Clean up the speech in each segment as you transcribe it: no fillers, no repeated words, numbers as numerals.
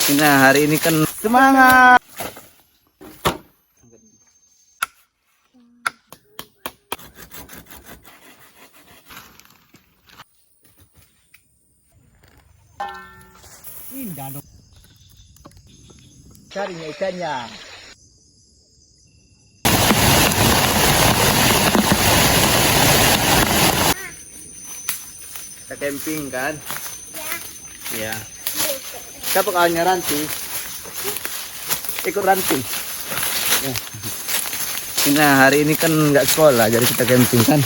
Nah, hari ini kan semangat. Indah dong. Carinya ikannya. Kita camping kan? Ya. Iya. Siapa kawannya Ranti? Ikut Ranti. Ya. Nah, hari ini kan nggak sekolah, jadi kita camping kan?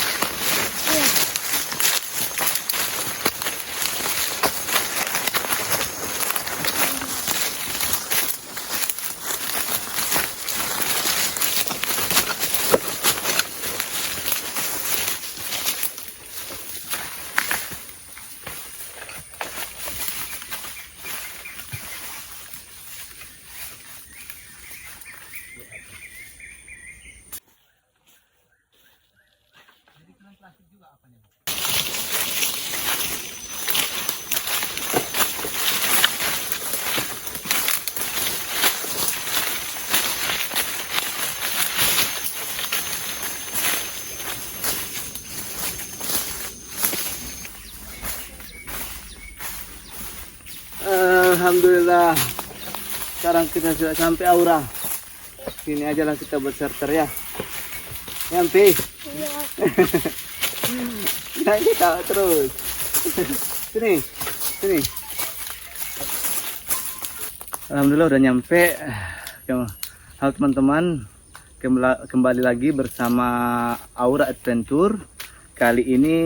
Alhamdulillah, sekarang kita sudah sampai Aura. Sini aja lah kita berserter ya. Nyampe. Iya. Nah, ini tahu terus. Sini, sini. Alhamdulillah udah nyampe. Halo teman-teman, kembali lagi bersama Aura Adventure. Kali ini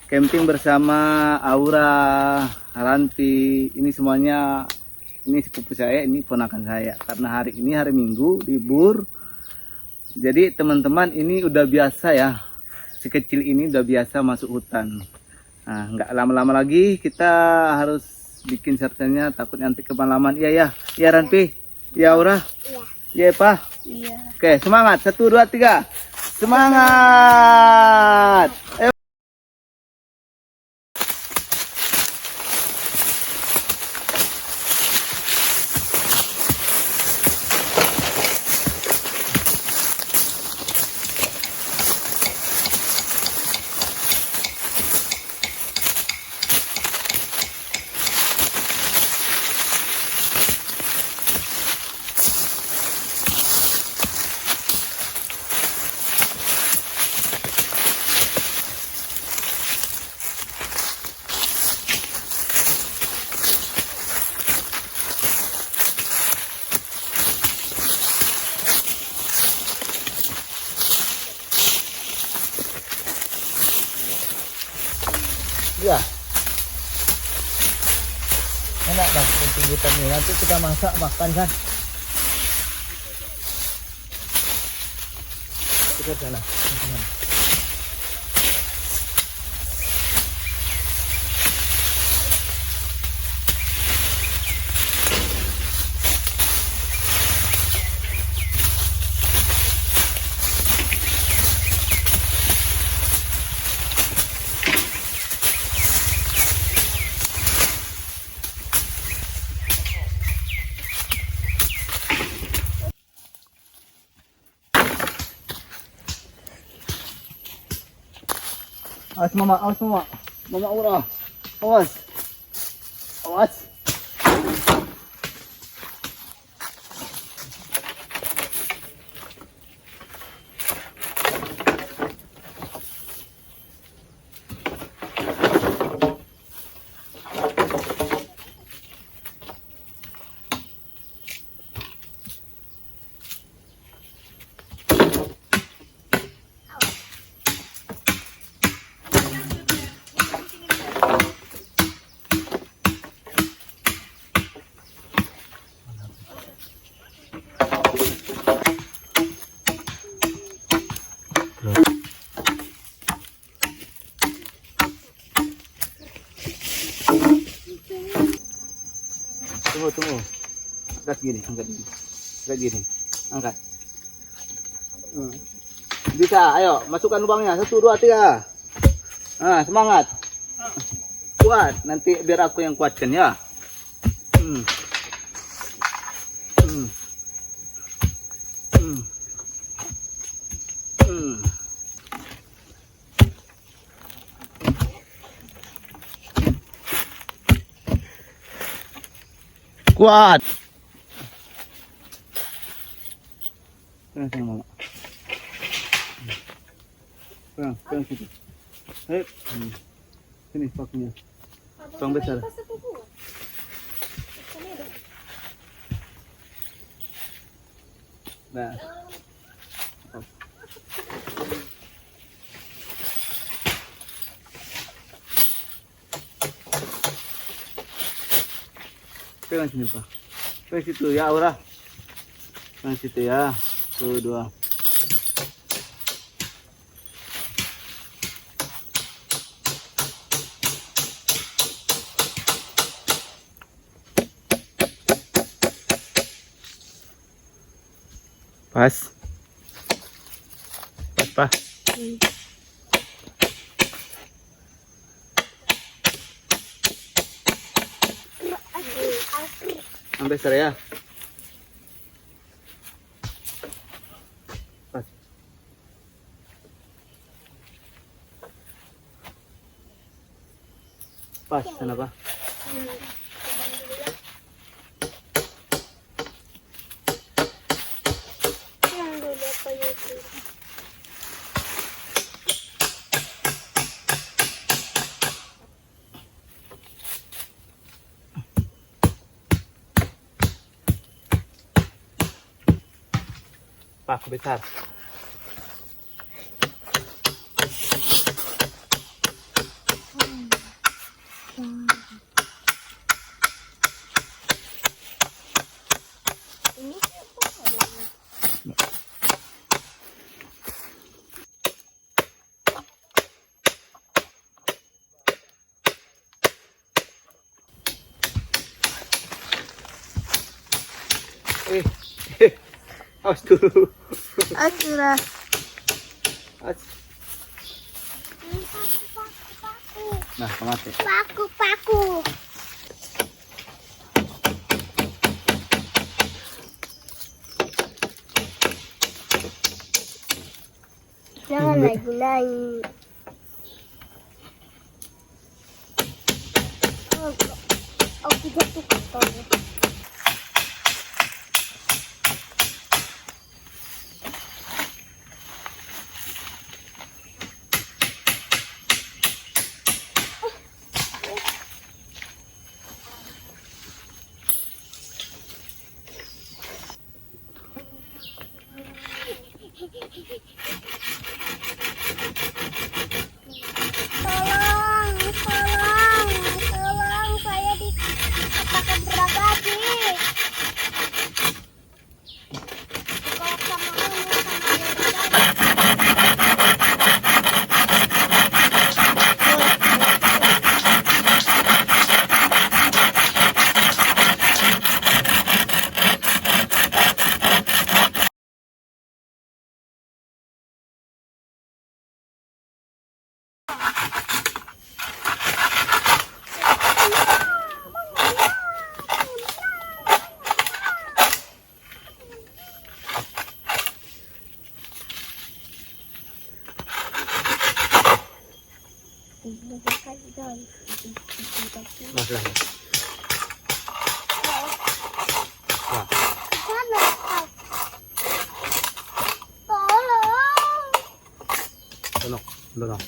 camping bersama Aura, Ranti. Ini semuanya, ini sepupu saya, ini ponakan saya. Karena hari ini hari Minggu, libur. Jadi teman-teman ini udah biasa ya. Si kecil ini udah biasa masuk hutan. Nah, nggak lama-lama lagi kita harus bikin sertanya, takut nanti kemalaman. Iya ya, iya Ranti, iya Aura, Iya. iya Pak. Iya. Oke, semangat. 1, 2, 3. Semangat. Ayo. Ya. Enak dah camping hutan ini. Nanti kita masak makan kan. Kita sana. Awas mama, awas mama. Mama Aura. Awas. Awas. Tunggu. Angkat gini, angkat gini. Angkat gini. Angkat. Bisa, ayo masukkan lubangnya. 1, 2, 3. Nah, semangat. Kuat, nanti biar aku yang kuatkan ya. Kuat. Pegang mama. Pegang situ. Hei, sini pakunya. Tong besar. Nah. Pegang sini Pak. Pegang situ ya Aura. Pegang situ ya. Tuh dua. Pas. Pas Pak. Ambil besar ya. Pas. Pas sana Pak. Pak besar. Awas dulu. Akhirnya. Awas. Nah, mati. Paku. Jangan lagi. Aku jatuh kotor. Tolong, saya dikatakan berabadi. Kalau sama Allah sama Maslah. Tolong, dorong.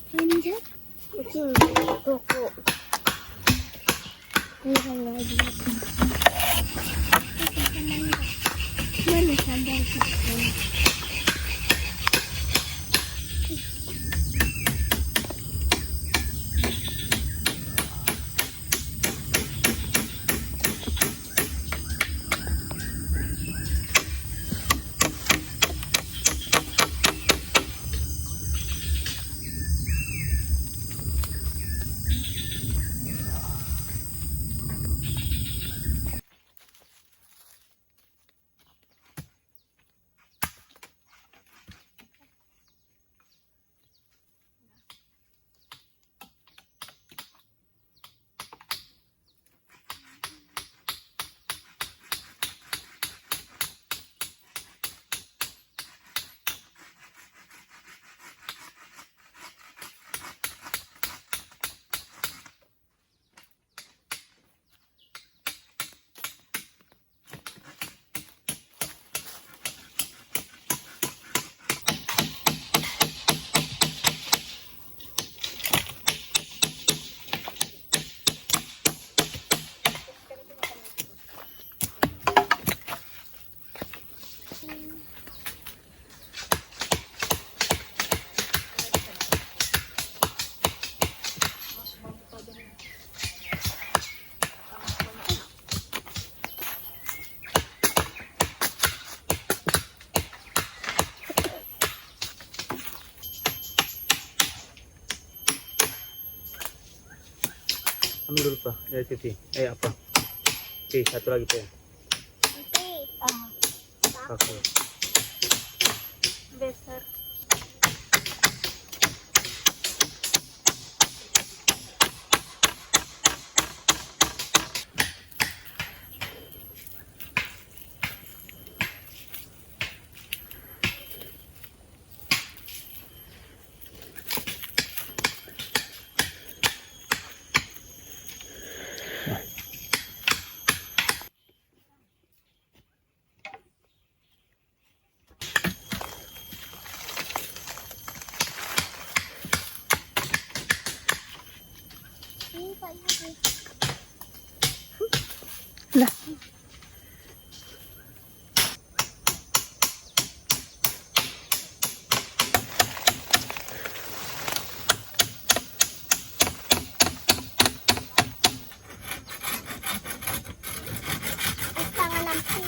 Lanjut. Kucing. Toko. Ini lagi. Mana sandal kucing? Ambil dulu Pak, dari sini. Apa? Oke, satu lagi Pak. Oke. Besar. Lah. Tangan lampu.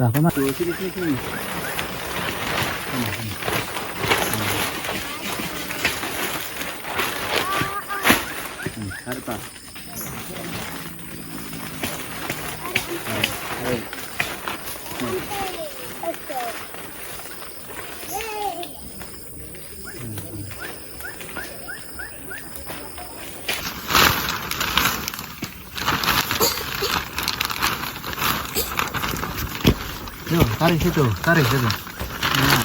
Lah, Paman. Tuh, sini, sini, sini. Tarik, Pak. Ayo. Yuk, tarik situ. Nah.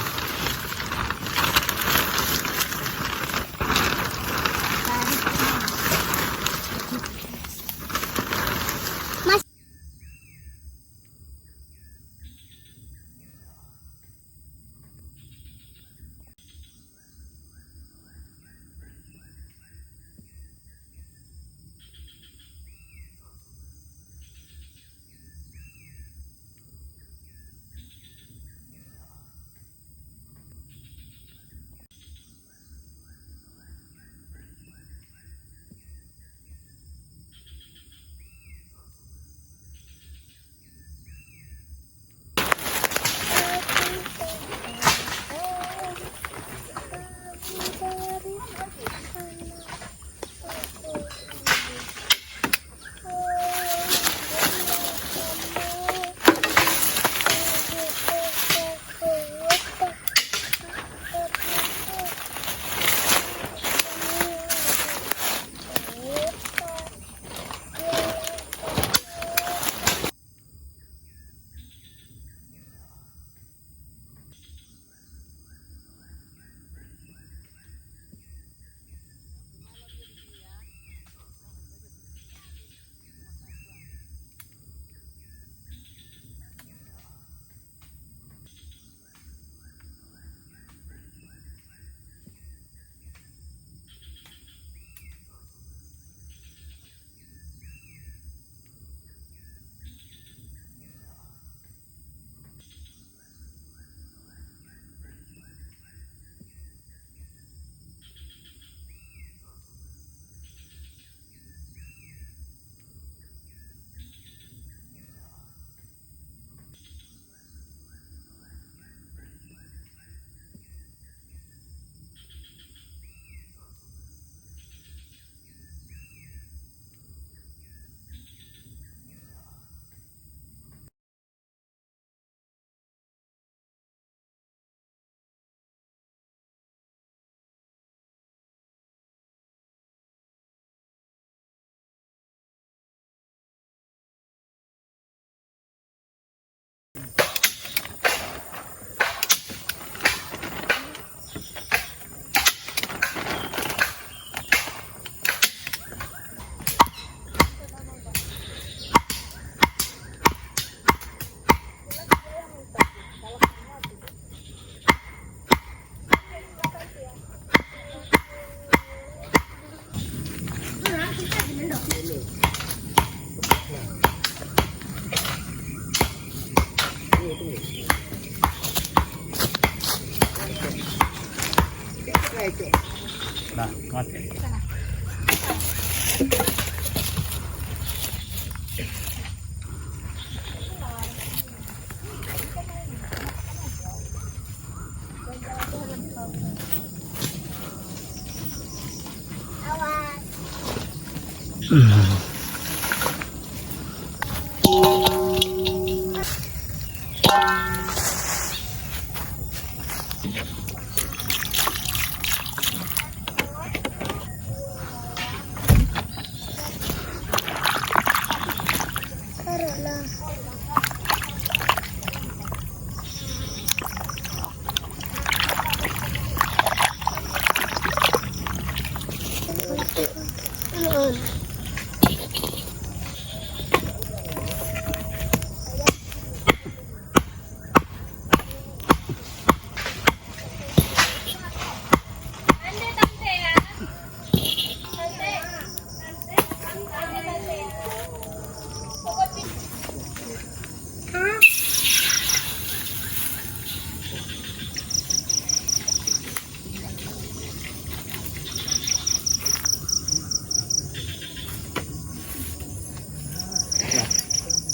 Nah, mati.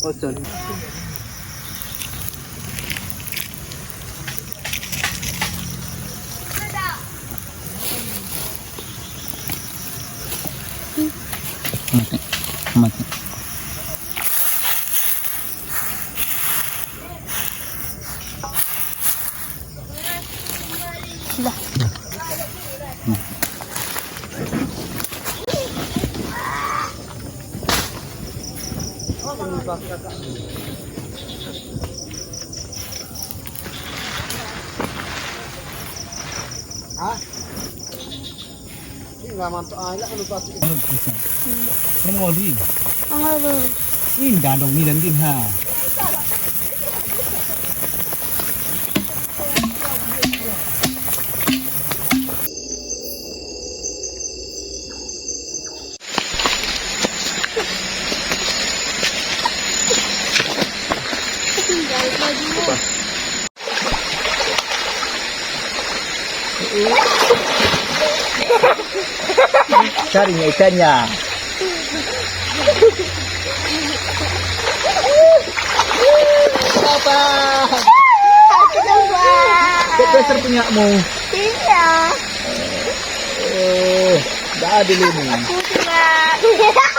Oh, sorry. Mati. Lah. Nggak mantuk aja kan lupa. Kamu mau di? Aduh. Indah dong nih dan din ha. Tinggal bajunya. Carinya ikannya. Apa? Kok besar punyamu? Iya. Oh, dah ada ini. Aku tidak.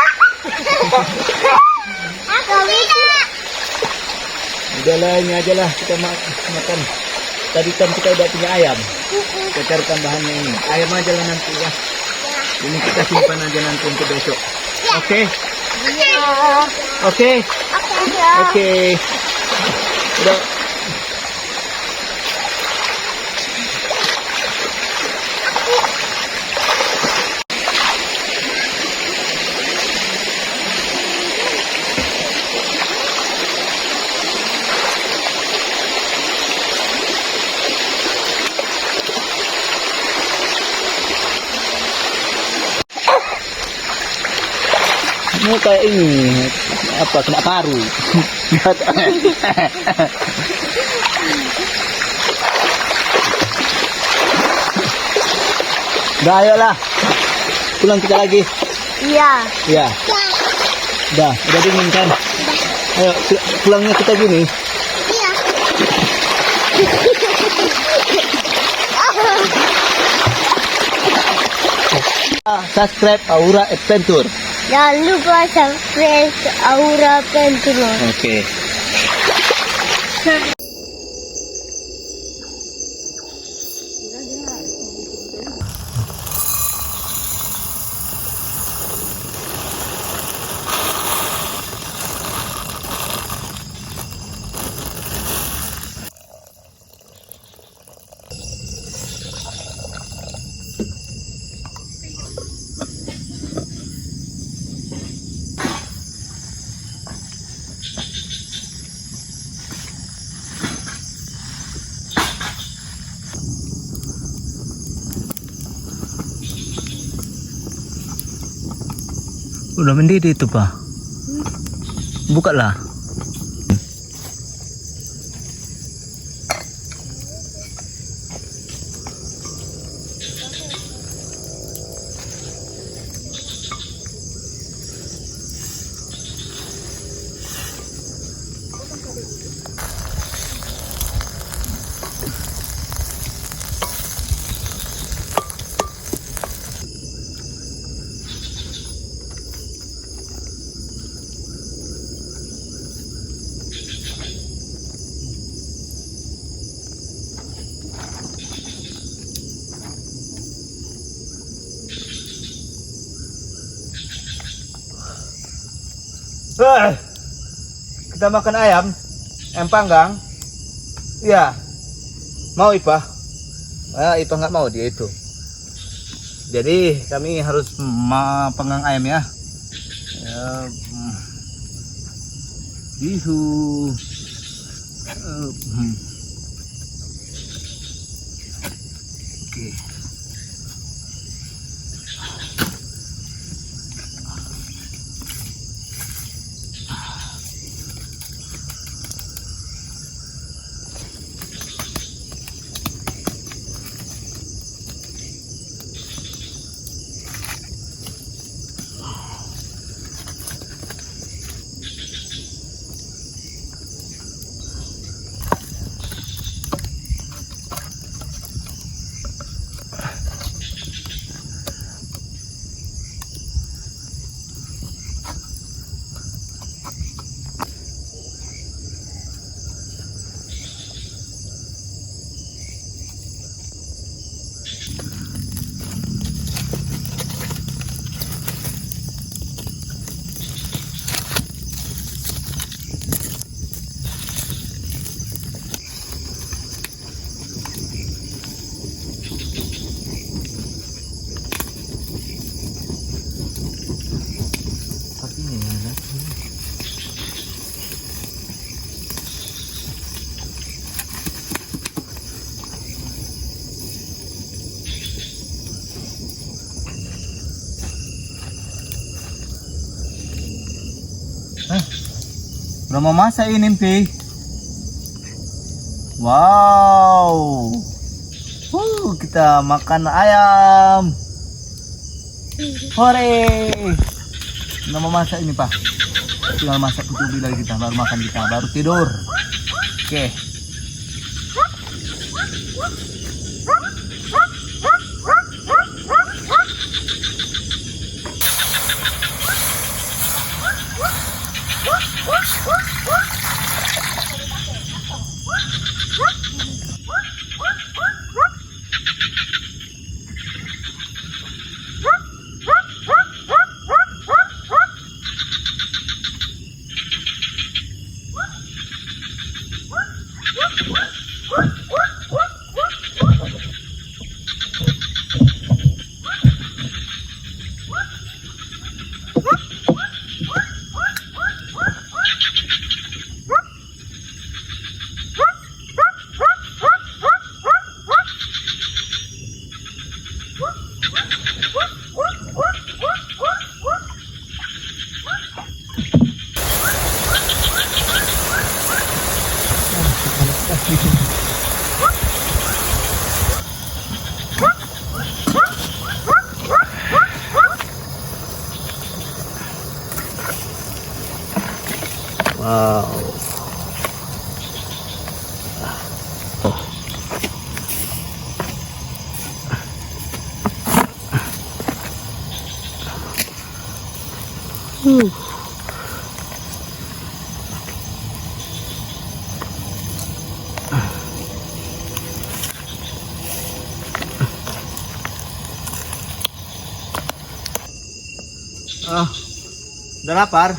Aku tidak. Udahlah ini aja lah kita makan. Tadi kan kita udah punya ayam. Kita cari tambahannya ini. Ayam aja lah nanti ya. Ini kita simpan aja nanti untuk besok. Oke? Iya. Oke? Oke ya. Oke. Udah. Ini kayak ini apa kena paru. Dah ayolah. Pulang kita lagi. Iya. Ya. Dah, udah dingin kan? Ayo pulangnya kita gini. Iya. Subscribe Aura Adventure. Jangan lupa subscribe Aura Pentro. Oke. Udah mendidih itu, Pak. Buka lah. Kita makan ayam panggang. Iya. Mau Ipa? Ipa nggak mau dia itu. Jadi kami harus panggang ayam ya. Ihu. Oke. Udah mau masak ini, Pi. Wow. Kita makan ayam. Hore. Udah mau masak ini, Pak. Tinggal masak putu lagi kita, baru makan kita, baru tidur. Oke. Wow. Udah lapar,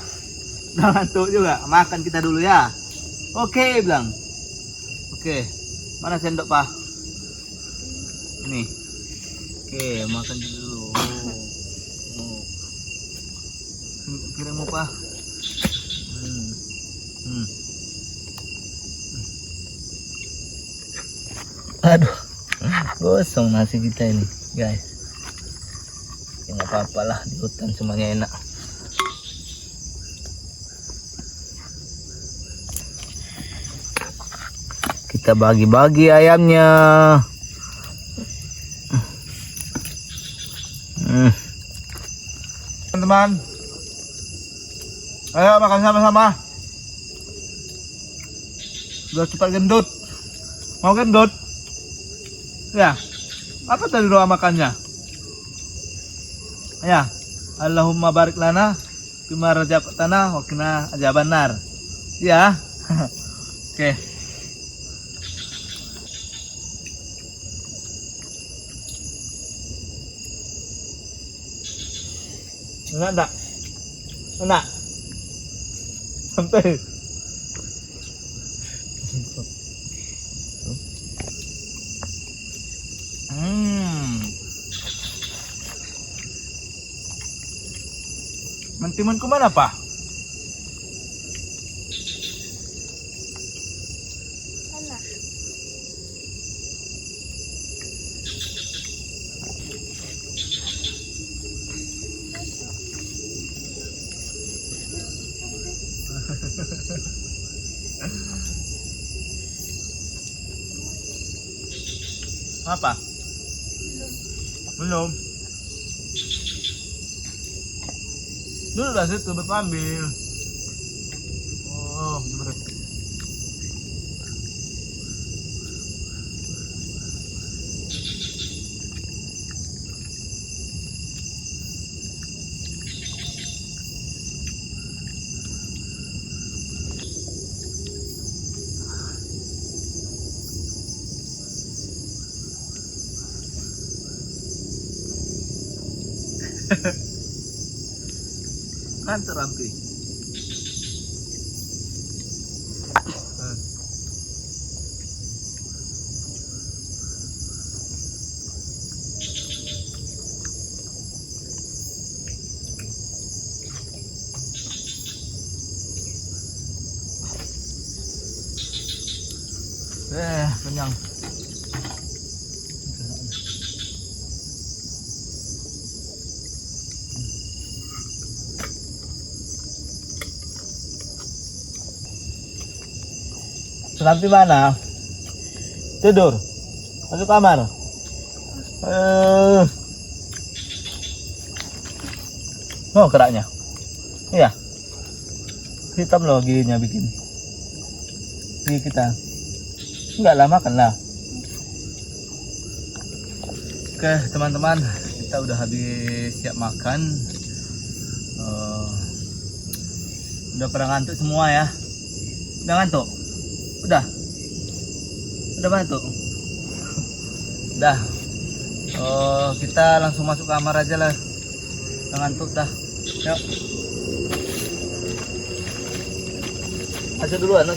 udah ngantuk juga. Makan kita dulu ya. Oke, bilang. Oke, mana sendok, Pak? Ini. Oke, makan dulu. Oh. Piringmu, Pak. Aduh, gosong nasi kita ini, guys. Ya nggak apa-apa lah, di hutan semuanya enak. Kita bagi-bagi ayamnya. Teman-teman, ayo makan sama-sama. Sudah cepat gendut. Mau gendut? Ya. Apa tadi doa makannya? Ya. Allahumma barik lana bima razaqtana wa qina adzabannar. Ya. Oke. Enggak. Enak. Sampai. Mentimun kemana, Pak? Sana. Apa? Belum. Dulu lah situ ambil. Oh, bener. Kan terampi. Kenyang. Sampai mana? Tidur. Masuk kamar. Oh, keraknya. Iya. Hitam loh giginya bikin. Gigi kita. Enggak lah, makan lah. Oke, teman-teman, kita udah habis siap makan. Udah pada ngantuk semua ya. Udah ngantuk? Udah ngantuk? Udah. Kita langsung masuk kamar aja lah. Udah ngantuk dah. Yuk. Masuk duluan.